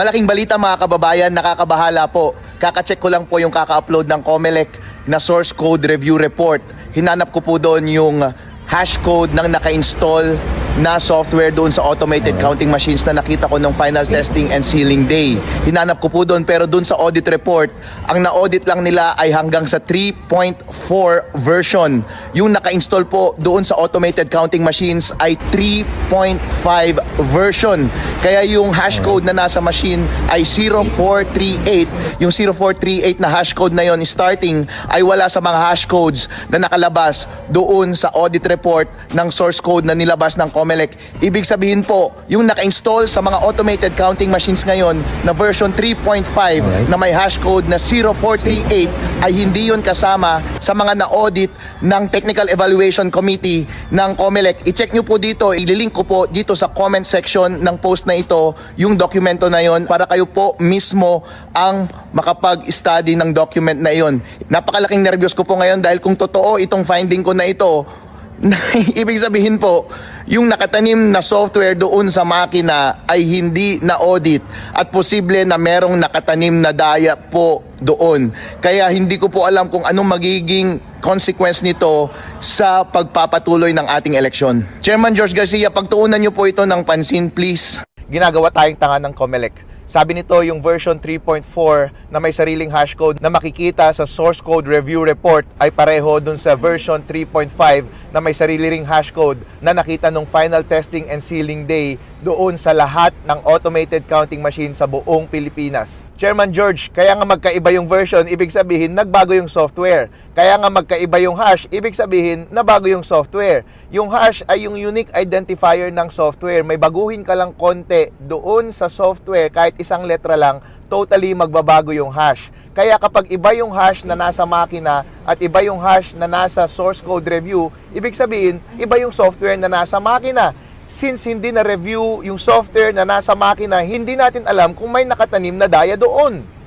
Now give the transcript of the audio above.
Malaking balita mga kababayan, nakakabahala po. Kaka-check ko lang po yung kaka-upload ng COMELEC na source code review report. Hinanap ko po doon yung hash code ng naka-install na software doon sa automated counting machines na nakita ko nung final testing and sealing day. Hinanap ko po doon, pero doon sa audit report, ang na-audit lang nila ay hanggang sa 3.4 version. Yung naka-install po doon sa automated counting machines ay 3.5 version. Kaya yung hash code na nasa machine ay 0438. Yung 0438 na hash code na yon starting ay wala sa mga hash codes na nakalabas doon sa audit report ng source code na nilabas ng COMELEC. Ibig sabihin po, yung naka-install sa mga automated counting machines ngayon na version 3.5 na may hash code na 0438 ay hindi yun kasama sa mga na-audit ng Technical Evaluation Committee ng COMELEC. I-check nyo po dito, ililink ko po dito sa comment section ng post na ito yung dokumento na yon para kayo po mismo ang makapag-study ng document na yon. Napakalaking nervyos ko po ngayon dahil kung totoo itong finding ko na ito, ibig sabihin po, yung nakatanim na software doon sa makina ay hindi na-audit at posible na merong nakatanim na daya po doon. Kaya hindi ko po alam kung anong magiging consequence nito sa pagpapatuloy ng ating eleksyon. Chairman George Garcia, pagtuunan niyo po ito ng pansin, please. Ginagawa tayong tanga ng COMELEC. Sabi nito, yung version 3.4 na may sariling hash code na makikita sa source code review report ay pareho dun sa version 3.5 na may sarili ring hash code na nakita nung final testing and sealing day doon sa lahat ng automated counting machine sa buong Pilipinas. Chairman George, kaya nga magkaiba yung version, ibig sabihin nagbago yung software. Kaya nga magkaiba yung hash, ibig sabihin nabago yung software. Yung hash ay yung unique identifier ng software. May baguhin ka lang konti doon sa software, kahit isang letra lang, totally magbabago yung hash. Kaya kapag iba yung hash na nasa makina at iba yung hash na nasa source code review, ibig sabihin, iba yung software na nasa makina. Since hindi na review yung software na nasa makina, hindi natin alam kung may nakatanim na daya doon.